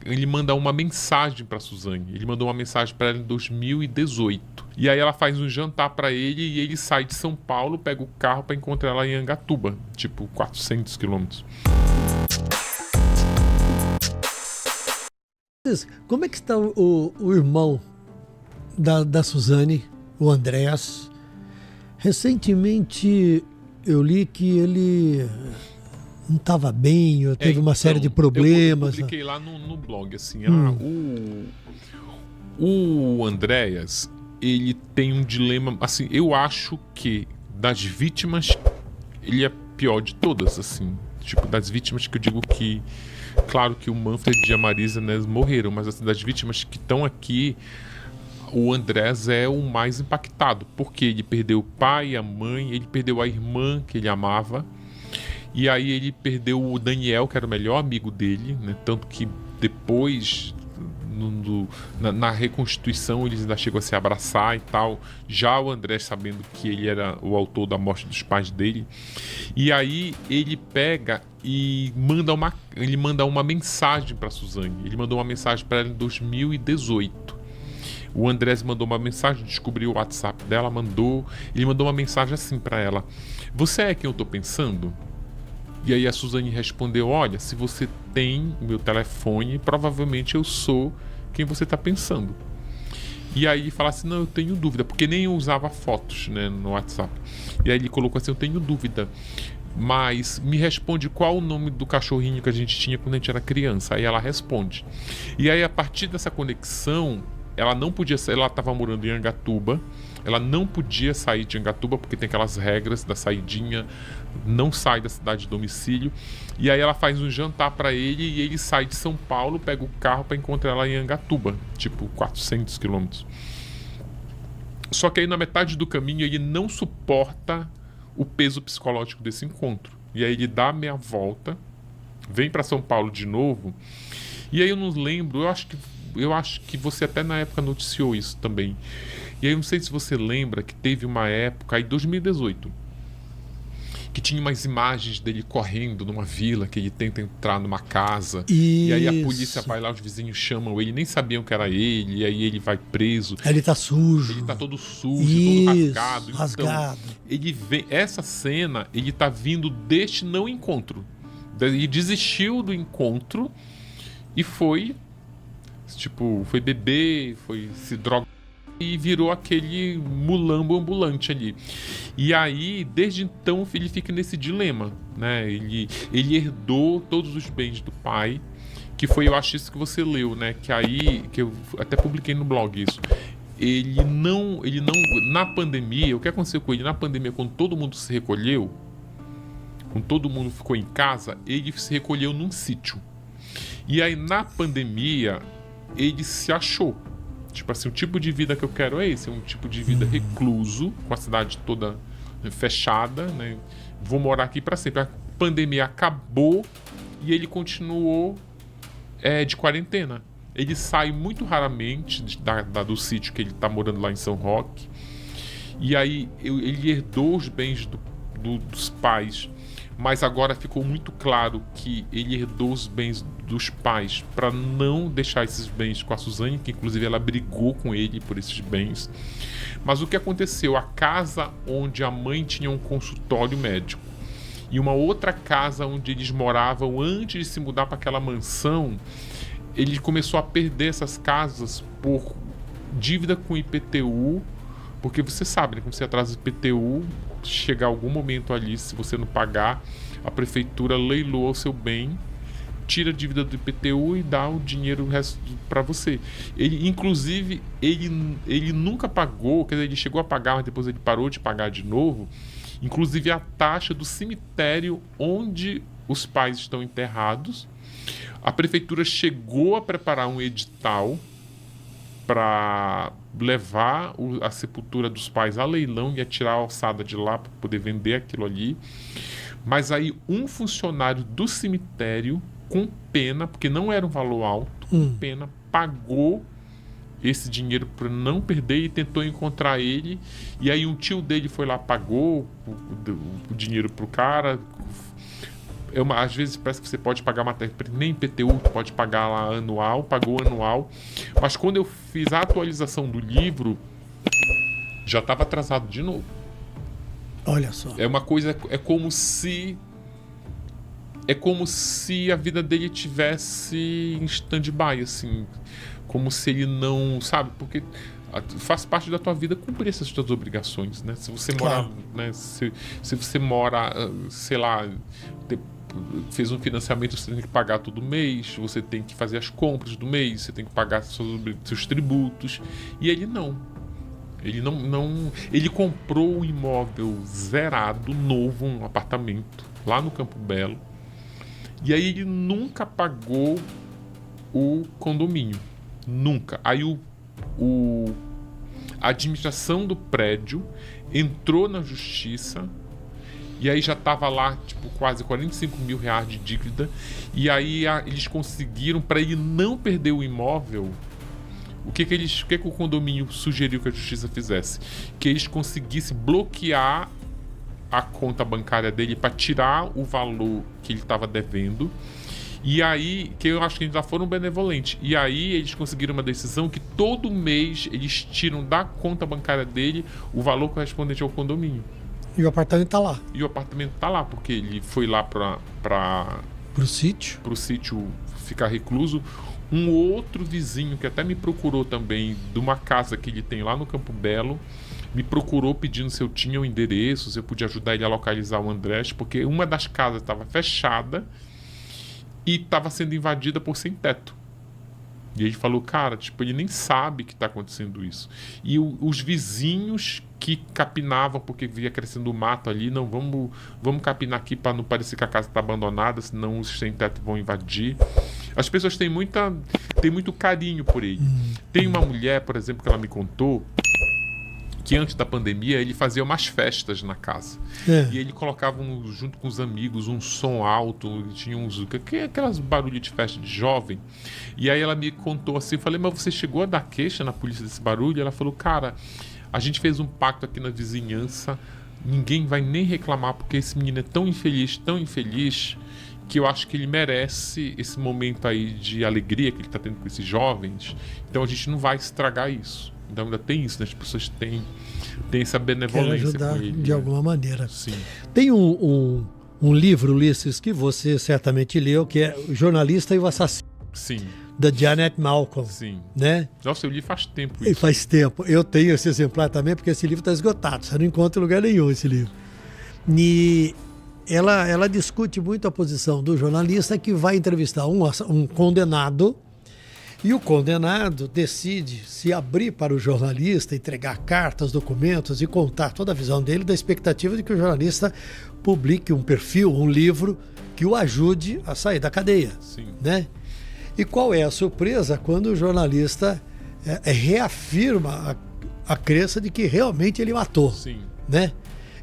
ele manda uma mensagem para Suzane. Ele mandou uma mensagem para ela em 2018. E aí ela faz um jantar para ele e ele sai de São Paulo, pega o carro para encontrar ela em Angatuba, tipo 400 quilômetros. Como é que está o irmão da Suzane, o Andrés? Recentemente eu li que ele não estava bem, teve uma série de problemas. Eu publiquei lá no blog, assim, o Andréas, ele tem um dilema, assim, eu acho que das vítimas, ele é pior de todas, assim, tipo, das vítimas que eu digo que, claro que o Manfred e a Marisa, né, morreram, mas assim, das vítimas que estão aqui, o Andrés é o mais impactado, porque ele perdeu o pai, a mãe, ele perdeu a irmã que ele amava, e aí ele perdeu o Daniel, que era o melhor amigo dele, né? Tanto que depois, na reconstituição, eles ainda chegam a se abraçar e tal. Já o André, sabendo que ele era o autor da morte dos pais dele. E aí ele pega e manda uma mensagem para Suzane. Ele mandou uma mensagem para ela em 2018. O Andrés mandou uma mensagem, descobriu o WhatsApp dela, ele mandou uma mensagem assim para ela: "Você é quem eu tô pensando?" E aí a Suzane respondeu: "Olha, se você tem o meu telefone, provavelmente eu sou quem você está pensando." E aí ele fala assim: "Não, eu tenho dúvida", porque nem eu usava fotos, né, no WhatsApp. E aí ele colocou assim: "Eu tenho dúvida, mas me responde qual o nome do cachorrinho que a gente tinha quando a gente era criança." Aí ela responde. E aí, a partir dessa conexão, ela não podia sair, ela estava morando em Angatuba, ela não podia sair de Angatuba porque tem aquelas regras da saidinha, não sai da cidade de domicílio. E aí ela faz um jantar para ele e ele sai de São Paulo, pega o carro para encontrar ela em Angatuba, tipo 400 quilômetros. Só que aí na metade do caminho ele não suporta o peso psicológico desse encontro. E aí ele dá a meia volta, vem para São Paulo de novo. E aí eu não lembro, eu acho que você até na época noticiou isso também. E aí eu não sei se você lembra que teve uma época, aí 2018, que tinha umas imagens dele correndo numa vila, que ele tenta entrar numa casa. Isso. E aí a polícia vai lá, os vizinhos chamam ele, nem sabiam que era ele, e aí ele vai preso. Ele tá sujo. Ele tá todo sujo, Isso, todo rasgado. Então, ele vem, essa cena, ele tá vindo deste não encontro. Ele desistiu do encontro e foi beber, foi se drogar e virou aquele mulambo ambulante ali. E aí, desde então, ele fica nesse dilema, né? Ele herdou todos os bens do pai, que foi, eu acho, isso que você leu, né? Que eu até publiquei no blog isso. Ele não, na pandemia, o que aconteceu com ele? Na pandemia, quando todo mundo se recolheu, quando todo mundo ficou em casa, ele se recolheu num sítio. E aí, na pandemia, ele se achou. Tipo assim, o tipo de vida que eu quero é esse, um tipo de vida recluso, com a cidade toda fechada, né? Vou morar aqui para sempre. A pandemia acabou e ele continuou de quarentena. Ele sai muito raramente do sítio que ele tá morando lá em São Roque. E aí ele herdou os bens dos pais, mas agora ficou muito claro que ele herdou os bens dos pais para não deixar esses bens com a Suzane, que inclusive ela brigou com ele por esses bens. Mas o que aconteceu? A casa onde a mãe tinha um consultório médico e uma outra casa onde eles moravam antes de se mudar para aquela mansão, ele começou a perder essas casas por dívida com IPTU, porque você sabe, né, quando você atrasa o IPTU, chegar algum momento ali, se você não pagar, a prefeitura leiloa o seu bem, tira a dívida do IPTU e dá o dinheiro para você. Inclusive, ele nunca pagou, quer dizer, ele chegou a pagar, mas depois ele parou de pagar de novo, inclusive a taxa do cemitério onde os pais estão enterrados. A prefeitura chegou a preparar um edital para levar a sepultura dos pais a leilão e a tirar a alçada de lá para poder vender aquilo ali. Mas aí um funcionário do cemitério, com pena, porque não era um valor alto, com pena, pagou esse dinheiro para não perder e tentou encontrar ele. E aí um tio dele foi lá, pagou o dinheiro pro cara, Às vezes parece que você pode pagar matéria-prima, nem IPTU, pode pagar lá anual, pagou anual. Mas quando eu fiz a atualização do livro, já estava atrasado de novo. Olha só. É uma coisa, é como se a vida dele tivesse em stand-by, assim, como se ele não, sabe, porque faz parte da tua vida cumprir essas tuas obrigações, né? Se você Claro. mora, né? Se você mora, sei lá, fez um financiamento, você tem que pagar todo mês, você tem que fazer as compras do mês, você tem que pagar seus tributos, e ele não. Ele comprou um imóvel zerado, novo, um apartamento lá no Campo Belo. E aí ele nunca pagou o condomínio. Nunca. Aí a administração do prédio entrou na justiça. E aí já estava lá, tipo, quase 45 mil reais de dívida. E aí eles conseguiram, para ele não perder o imóvel... O que o condomínio sugeriu que a justiça fizesse? Que eles conseguissem bloquear a conta bancária dele para tirar o valor que ele estava devendo. E aí, que eu acho que eles já foram benevolentes. E aí eles conseguiram uma decisão que todo mês eles tiram da conta bancária dele o valor correspondente ao condomínio. E o apartamento está lá. E o apartamento está lá, porque ele foi lá para o sítio ficar recluso. Um outro vizinho que até me procurou também, de uma casa que ele tem lá no Campo Belo, me procurou pedindo se eu tinha o endereço, se eu podia ajudar ele a localizar o Andrés, porque uma das casas estava fechada e estava sendo invadida por sem-teto. E ele falou, cara, tipo, ele nem sabe que está acontecendo isso. E os vizinhos que capinavam, porque via crescendo o mato ali, não, vamos capinar aqui para não parecer que a casa está abandonada, senão os sem-teto vão invadir. As pessoas têm muito carinho por ele. Tem uma mulher, por exemplo, que ela me contou, que antes da pandemia ele fazia umas festas na casa. E ele colocava junto com os amigos um som alto, tinha aquelas barulhos de festa de jovem. E aí ela me contou assim, eu falei, mas você chegou a dar queixa na polícia desse barulho? Ela falou, cara, a gente fez um pacto aqui na vizinhança, ninguém vai nem reclamar, porque esse menino é tão infeliz, que eu acho que ele merece esse momento aí de alegria que ele está tendo com esses jovens. Então a gente não vai estragar isso. Então ainda tem isso, né? As pessoas têm essa benevolência ajudar com ele, de alguma maneira. Sim. Tem um livro, Ulisses, que você certamente leu, que é O Jornalista e o Assassino. Sim. Da Janet Malcolm. Sim. Né? Nossa, eu li faz tempo isso. E faz tempo. Eu tenho esse exemplar também, porque esse livro está esgotado. Você não encontra em lugar nenhum esse livro. E ela discute muito a posição do jornalista que vai entrevistar um condenado. E o condenado decide se abrir para o jornalista, entregar cartas, documentos e contar toda a visão dele, da expectativa de que o jornalista publique um perfil, um livro que o ajude a sair da cadeia. Sim. Né? E qual é a surpresa quando o jornalista reafirma a crença de que realmente ele matou. Sim. Né?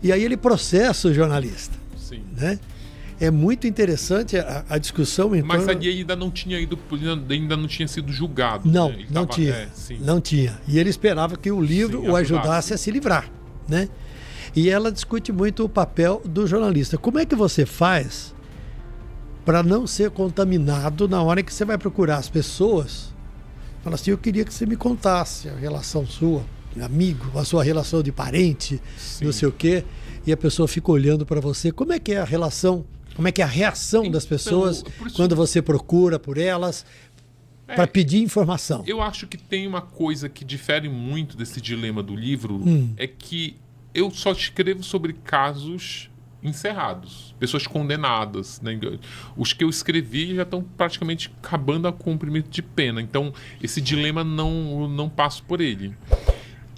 E aí ele processa o jornalista. Sim. Né? É muito interessante a discussão em Mas torno... ali ainda não tinha sido julgado. Não, né? não tinha. E ele esperava que o livro o ajudasse a se livrar. Né? E ela discute muito o papel do jornalista. Como é que você faz para não ser contaminado na hora que você vai procurar as pessoas? Fala assim, eu queria que você me contasse a relação sua, amigo, a sua relação de parente, não sei o quê. E a pessoa fica olhando para você. Como é que é a relação... Como é que é a reação das pessoas quando você procura por elas para pedir informação? Eu acho que tem uma coisa que difere muito desse dilema do livro, é que eu só escrevo sobre casos encerrados, pessoas condenadas. Né? Os que eu escrevi já estão praticamente acabando a cumprimento de pena. Então, esse dilema não passo por ele.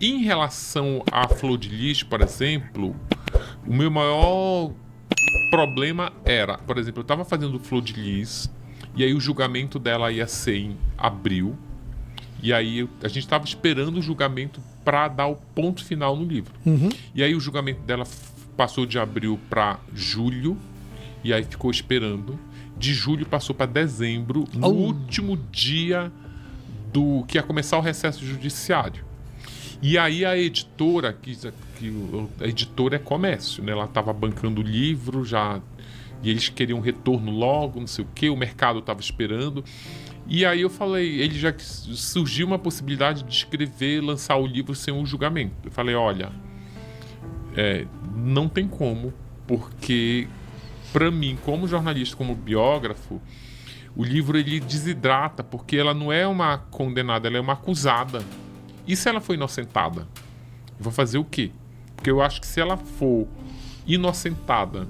Em relação à Flor de Lis, por exemplo, o meu maior problema era, por exemplo, eu estava fazendo Flor de Lis e aí o julgamento dela ia ser em abril e aí a gente estava esperando o julgamento para dar o ponto final no livro. E aí o julgamento dela passou de abril para julho e aí ficou esperando. De julho passou para dezembro, no último dia do que ia começar o recesso judiciário. E aí a editora, a editora é comércio, né? Ela estava bancando o livro, já e eles queriam retorno logo, não sei o quê, o mercado estava esperando. E aí eu falei, ele já surgiu uma possibilidade de escrever, lançar o livro sem um julgamento. Eu falei, olha, não tem como, porque para mim, como jornalista, como biógrafo, o livro ele desidrata, porque ela não é uma condenada, ela é uma acusada. E se ela for inocentada? Eu vou fazer o quê? Porque eu acho que se ela for inocentada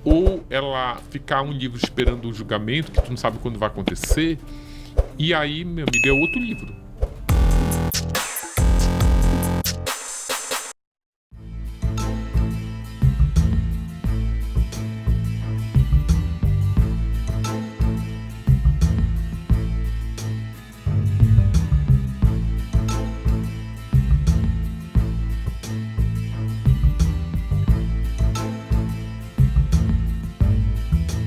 ou ela ficar um livro esperando o julgamento, que tu não sabe quando vai acontecer, e aí, meu amigo, é outro livro.